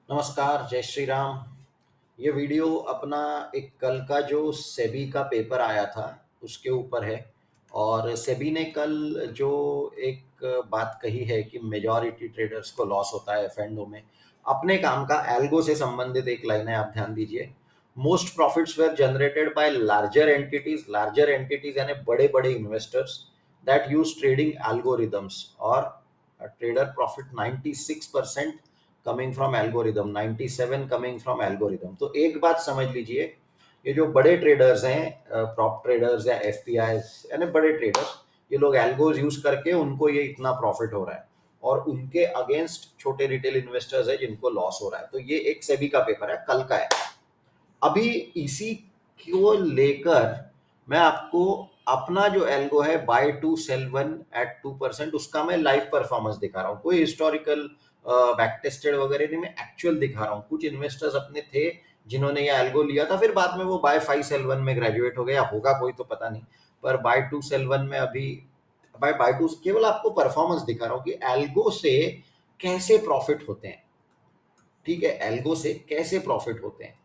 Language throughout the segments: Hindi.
नमस्कार, जय श्री राम। ये वीडियो अपना एक कल का जो सेबी का पेपर आया था, उसके ऊपर है। और सेबी ने कल जो एक बात कही है कि मेजॉरिटी ट्रेडर्स को लॉस होता है एफ&ओ में। अपने काम का एल्गो से संबंधित एक लाइन है, आप ध्यान दीजिए। Most profits were generated by larger entities यानी बड़े-बड़े investors that use trading algorithms. और trader profit 96% coming from algorithm, 97 coming from algorithm. तो एक बात समझ लीजिए, ये जो बड़े ट्रेडर्स हैं, प्रॉप ट्रेडर्स या एफपीआई यानी बड़े ट्रेडर्स, ये लोग एल्गोज यूज करके उनको ये इतना प्रॉफिट हो रहा है। और उनके अगेंस्ट छोटे रिटेल इन्वेस्टर्स है जिनको लॉस हो रहा है। तो ये एक सेबी का पेपर है, कल का है। अभी इसी को लेकर मैं आपको अपना जो एल्गो है buy to sell one at 2%, उसका मैं लाइव परफॉर्मेंस दिखा रहा हूँ। कोई हिस्टोरिकल बैक टेस्टेड वगैरह नहीं, मैं एक्चुअल दिखा रहा हूँ। कुछ इन्वेस्टर्स अपने थे जिन्होंने ये एल्गो लिया था, फिर बाद में वो बाय 5 सेल 1 में ग्रेजुएट हो गया, होगा कोई तो पता नहीं। पर बाय 2 सेल 1 में अभी बाय 2 केवल आपको परफॉर्मेंस दिखा रहा हूँ कि एल्गो से कैसे प्रॉफिट होते हैं। ठीक है, एल्गो से कैसे प्रॉफिट होते हैं।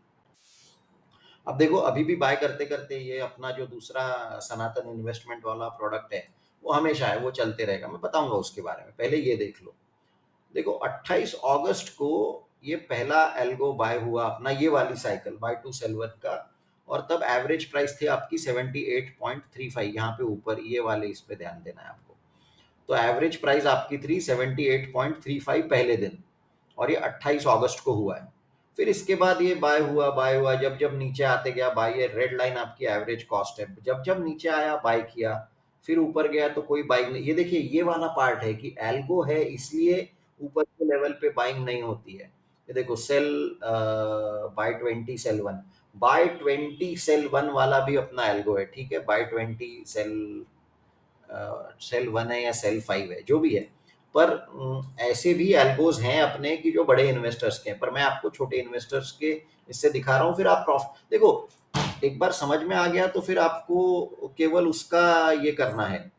अब देखो, अभी भी बाय करते करते ये अपना जो दूसरा सनातन इन्वेस्टमेंट वाला प्रोडक्ट है, वो हमेशा है, वो चलते रहेगा। मैं बताऊंगा उसके बारे में, पहले ये देख लो। देखो, 28 अगस्त को ये पहला एल्गो बाय हुआ अपना, ये वाली साइकिल बाय टू सेल्वर का। और तब एवरेज प्राइस थी आपकी 78.35, यहाँ पे ऊपर ये वाले, इस पे ध्यान देना है आपको। तो एवरेज प्राइस आपकी थी 78.35 पहले दिन। और ये 28 अगस्त को हुआ है। फिर इसके बाद ये बाय हुआ, जब जब नीचे आते गया बाय। ये रेड लाइन आपकी एवरेज कॉस्ट है, जब जब नीचे आया बाय किया। फिर ऊपर गया तो कोई बाइंग नहीं। ये देखिए, ये वाला पार्ट है कि एल्गो है इसलिए ऊपर के लेवल पे बाइंग नहीं होती है। ये देखो, sell buy 20 sell 1, buy 20 sell 1 वाला भी अपना एल्गो है। ठीक है, बाय 20 सेल सेल 1 है या सेल 5 है, जो भी है। पर ऐसे भी एल्गोज हैं अपने कि जो बड़े इन्वेस्टर्स के हैं, पर मैं आपको छोटे इन्वेस्टर्स के इससे दिखा रहा हूँ। फिर आप प्रॉफिट देखो, एक बार समझ में आ गया तो फिर आपको केवल उसका ये करना है।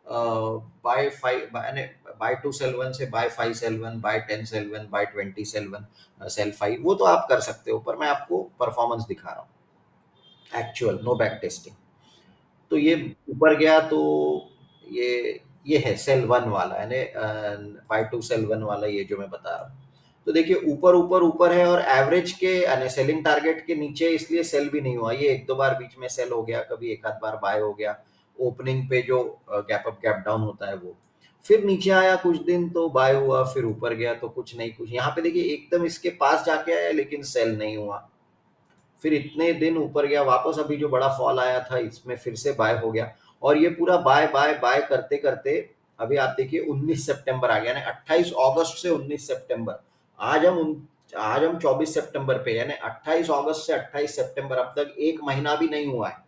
बाय 5 बाय 2 सेल 1 से buy 5 sell 1, buy 10 sell 1, buy 20 sell 1, sell 5, वो तो आप कर सकते हो। पर मैं आपको परफॉर्मेंस दिखा रहा हूँ, एक्चुअल, नो बैक टेस्टिंग। तो ये ऊपर गया तो ये है सेल 1 वाला, यानी बाय 2 सेल 1 वाला, ये जो मैं बता रहा हूँ। तो देखिए, ऊपर ऊपर ऊपर है और एवरेज के यानी सेलिंग टारगेट के नीचे, इसलिए सेल भी नहीं हुआ। ये एक दो बार बीच में सेल हो गया, कभी एक आध बार बाय हो गया ओपनिंग पे, जो गैप अप गैप डाउन होता है वो। फिर नीचे आया कुछ दिन तो बाय हुआ, फिर ऊपर गया तो कुछ नहीं कुछ। यहाँ पे देखिए, एकदम इसके पास जाके आया लेकिन सेल नहीं हुआ। फिर इतने दिन ऊपर गया वापस, अभी जो बड़ा फॉल आया था इसमें फिर से बाय हो गया। और ये पूरा बाय बाय बाय करते करते अभी आप देखिए 19 सितंबर आ गया, यानी 28 अगस्त से 19 सितंबर। आज हम 24 सितंबर पे, यानी 28 अगस्त से 28 सितंबर, अब तक एक महीना भी नहीं हुआ है।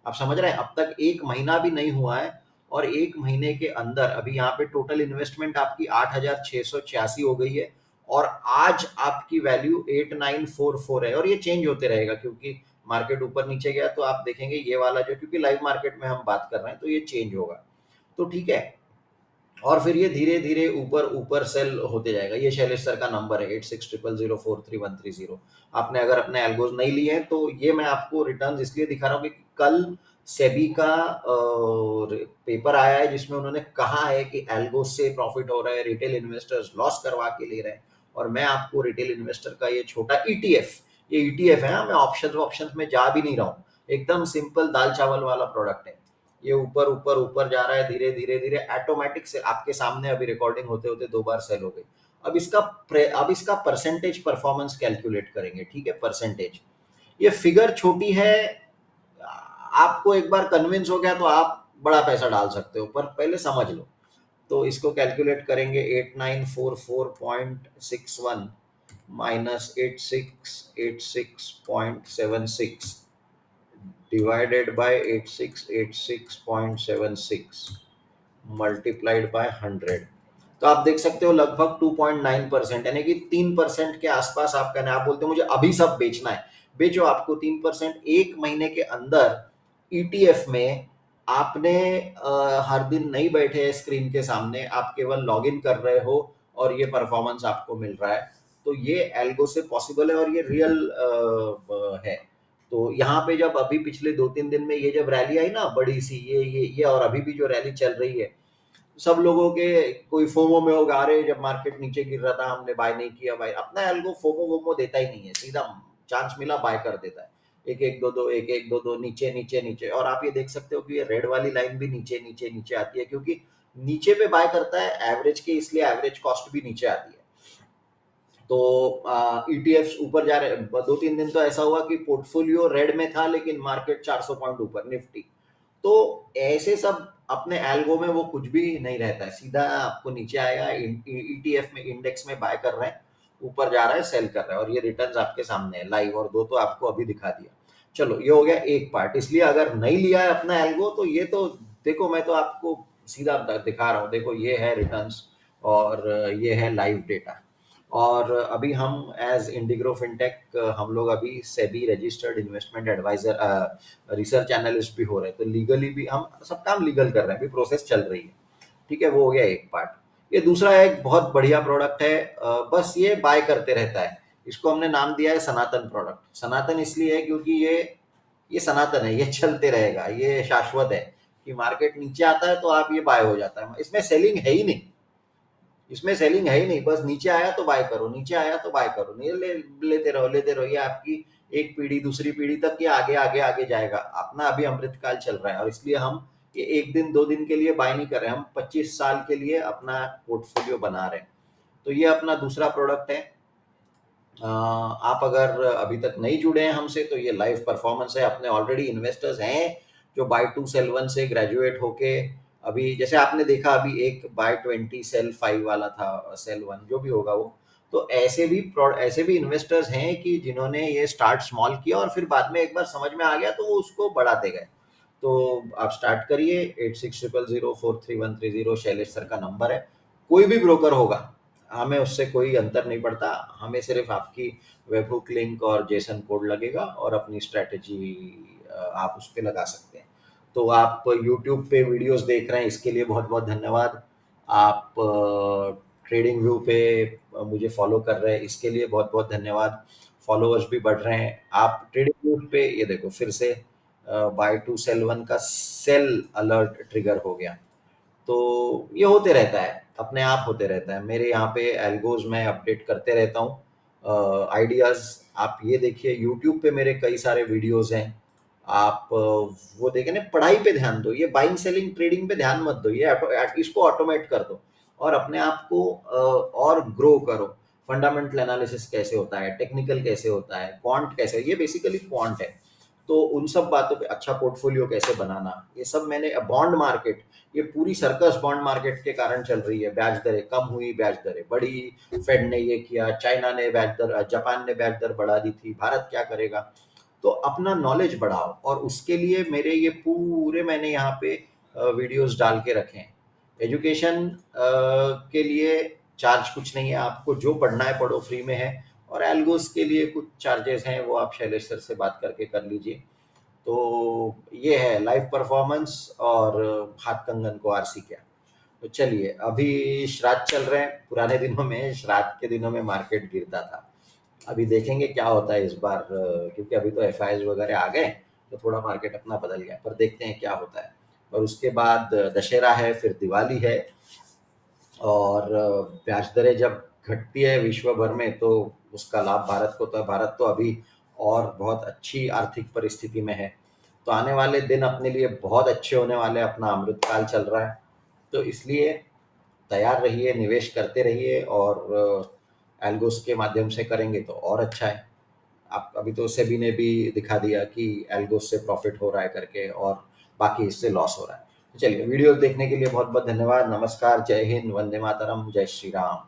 आप समझ रहे हैं, अब तक एक महीना भी नहीं हुआ है। और एक महीने के अंदर अभी यहाँ पे टोटल इन्वेस्टमेंट आपकी 8,686 हो गई है। और आज आपकी वैल्यू 8944 है। और ये चेंज होते रहेगा, क्योंकि मार्केट ऊपर नीचे गया तो आप देखेंगे ये वाला जो, क्योंकि लाइव मार्केट में हम बात कर रहे हैं, तो ये चेंज होगा। तो ठीक है। और फिर ये धीरे धीरे ऊपर ऊपर सेल होते जाएगा। ये शैलेश सर का नंबर है 8600043130। आपने अगर अपने एल्गोज नहीं लिए हैं तो ये मैं आपको रिटर्न इसलिए दिखा रहा हूँ कि कल सेबी का पेपर आया है जिसमें उन्होंने कहा है कि एल्गोज से प्रॉफिट हो रहा है, रिटेल इन्वेस्टर्स लॉस करवा के ले रहे हैं। और मैं आपको रिटेल इन्वेस्टर का ये छोटा ईटीएफ, ये ईटीएफ है, मैं ऑप्शन में जा भी नहीं रहा हूँ। एकदम सिंपल दाल चावल वाला प्रोडक्ट है। ये ऊपर ऊपर ऊपर जा रहा है, धीरे धीरे धीरे ऑटोमेटिक से आपके सामने अभी रिकॉर्डिंग होते होते दो बार सेल हो गई। अब इसका परसेंटेज परफॉर्मेंस कैलकुलेट करेंगे। ठीक है, परसेंटेज, ये फिगर छोटी है। आपको एक बार कन्विंस हो गया तो आप बड़ा पैसा डाल सकते हो, पर पहले समझ लो। तो इसको कैलकुलेट करेंगे, 8944.61 minus 8686.76 divided by 8686.76 multiplied by 100। तो आप देख सकते हो लगभग 2.9%, यानी कि 3% के आसपास आप कहना। आप बोलते हो मुझे अभी सब बेचना है, बेचो। आपको 3% एक महीने के अंदर ईटीएफ में। आपने हर दिन नहीं बैठे स्क्रीन के सामने, आप केवल लॉगिन कर रहे हो और ये परफॉर्मेंस आपको मिल रहा है। तो ये एल्गो से पॉसिबल है और ये रियल है। तो यहाँ पे जब अभी पिछले 2-3 दिन में ये जब रैली आई ना बड़ी सी, ये और अभी भी जो रैली चल रही है, सब लोगों के कोई फोमो में होगा, अरे जब मार्केट नीचे गिर रहा था हमने बाय नहीं किया भाई। अपना एल्गो फोमो वोमो देता ही नहीं है, सीधा चांस मिला बाय कर देता है। एक एक दो दो, एक एक दो दो, नीचे नीचे नीचे। और आप ये देख सकते हो कि ये रेड वाली लाइन भी नीचे नीचे नीचे आती है, क्योंकि नीचे पे बाय करता है एवरेज के, इसलिए एवरेज कॉस्ट भी नीचे आती है। तो ईटीएफ्स ऊपर जा रहे, 2-3 दिन तो ऐसा हुआ कि पोर्टफोलियो रेड में था लेकिन मार्केट 400 पॉइंट ऊपर निफ्टी। तो ऐसे सब अपने एल्गो में वो कुछ भी नहीं रहता है, सीधा आपको नीचे आएगा। ईटीएफ में इंडेक्स में बाय कर रहे हैं, ऊपर जा रहा है सेल कर रहा है, और ये रिटर्न्स आपके सामने है लाइव, और दो तो आपको अभी दिखा दिया। चलो ये हो गया एक पार्ट। इसलिए अगर नहीं लिया है अपना एल्गो तो ये तो देखो, मैं तो आपको सीधा दिखा रहा हूँ, देखो ये है रिटर्न्स और ये है लाइव डेटा। और अभी हम एज इंडिग्रो फिनटेक हम लोग अभी SEBI registered investment adviser research analyst भी हो रहे हैं, तो लीगली भी हम सब काम लीगल कर रहे हैं, अभी प्रोसेस चल रही है। ठीक है, वो हो गया एक पार्ट। ये दूसरा एक बहुत बढ़िया प्रोडक्ट है, बस ये बाय करते रहता है। इसको हमने नाम दिया है सनातन प्रोडक्ट। सनातन इसलिए है क्योंकि ये सनातन है, ये चलते रहेगा, ये शाश्वत है कि मार्केट नीचे आता है तो आप ये बाय हो जाता है, इसमें सेलिंग है ही नहीं। इसमें सेलिंग है ही नहीं, बस नीचे आया तो बाय करो, नीचे आया तो बाय करो, नहीं लेते रहो। ये आपकी एक पीढ़ी दूसरी पीढ़ी तक ये आगे आगे आगे जाएगा। अपना अभी अमृतकाल चल रहा है, और इसलिए हम ये एक दिन दो दिन के लिए बाय नहीं कर रहे हैं, हम 25 साल के लिए अपना पोर्टफोलियो बना रहे हैं। तो ये अपना दूसरा प्रोडक्ट है। आप अगर अभी तक नहीं जुड़े हैं हमसे तो ये लाइव परफॉर्मेंस है। अपने ऑलरेडी इन्वेस्टर्स हैं जो बाय 2 सेल 1 से ग्रेजुएट होके, अभी जैसे आपने देखा अभी एक बाय 20 सेल 5 वाला था, सेल 1 जो भी होगा वो। तो ऐसे भी इन्वेस्टर्स हैं कि जिन्होंने ये स्टार्ट स्मॉल किया और फिर बाद में एक बार समझ में आ गया तो वो उसको बढ़ाते गए। तो आप स्टार्ट करिए। 8600043130 शैलेश सर का नंबर है। कोई भी ब्रोकर होगा, हमें उससे कोई अंतर नहीं पड़ता। हमें सिर्फ आपकी वेबहुक लिंक और जेसन कोड लगेगा, और अपनी स्ट्रेटेजी आप उस पे लगा सकते हैं। तो आप यूट्यूब पे वीडियोस देख रहे हैं, इसके लिए बहुत बहुत धन्यवाद। आप ट्रेडिंग व्यू पे मुझे फॉलो कर रहे हैं, इसके लिए बहुत बहुत धन्यवाद। फॉलोअर्स भी बढ़ रहे हैं। आप ट्रेडिंग व्यू पे ये देखो, फिर से बाय 2 सेल 1 का सेल अलर्ट ट्रिगर हो गया। तो ये होते रहता है, अपने आप होते रहता है। मेरे यहाँ पे एल्गोज मैं अपडेट करते रहता हूँ। आइडियाज आप ये देखिए, यूट्यूब पे मेरे कई सारे वीडियोस हैं। आप वो देखें ना, पढ़ाई पे ध्यान दो, ये बाइंग सेलिंग ट्रेडिंग पे ध्यान मत दो, ये इसको ऑटोमेट कर दो और अपने आप को और ग्रो करो। फंडामेंटल एनालिसिस कैसे होता है, टेक्निकल कैसे होता है, क्वांट कैसे, ये बेसिकली क्वांट है। तो उन सब बातों पे अच्छा पोर्टफोलियो कैसे बनाना, ये सब मैंने। बॉन्ड मार्केट, ये पूरी सर्कस बॉन्ड मार्केट के कारण चल रही है। ब्याज दरें कम हुई, ब्याज दरें बढ़ी, फेड ने ये किया, चाइना ने ब्याज दर, जापान ने ब्याज दर बढ़ा दी थी, भारत क्या करेगा। तो अपना नॉलेज बढ़ाओ, और उसके लिए मेरे ये पूरे मैंने यहाँ पे वीडियोस डाल के रखे हैं। एजुकेशन के लिए चार्ज कुछ नहीं है, आपको जो पढ़ना है पढ़ो, फ्री में है। और एल्गोस के लिए कुछ चार्जेस हैं, वो आप शैलेश सर से बात करके कर लीजिए। तो ये है लाइव परफॉर्मेंस, और हाथ कंगन को आरसी क्या। तो चलिए, अभी श्राद्ध चल रहे हैं, पुराने दिनों में श्राद्ध के दिनों में मार्केट गिरता था। अभी देखेंगे क्या होता है इस बार, क्योंकि अभी तो एफआईआई वगैरह आ गए, तो थोड़ा मार्केट अपना बदल गया, पर देखते हैं क्या होता है। और उसके बाद दशहरा है, फिर दिवाली है, और ब्याज दरें जब घटती है विश्व भर में तो उसका लाभ भारत को, तो भारत तो अभी और बहुत अच्छी आर्थिक परिस्थिति में है। तो आने वाले दिन अपने लिए बहुत अच्छे होने वाले हैं, अपना अमृतकाल चल रहा है। तो इसलिए तैयार रहिए, निवेश करते रहिए, और एल्गोस के माध्यम से करेंगे तो और अच्छा है। आप अभी तो सेबी ने भी दिखा दिया कि एल्गोस से प्रॉफिट हो रहा है करके, और बाकी इससे लॉस हो रहा है। तो चलिए, वीडियो देखने के लिए बहुत बहुत धन्यवाद। नमस्कार, जय हिंद, वंदे मातरम, जय श्री राम।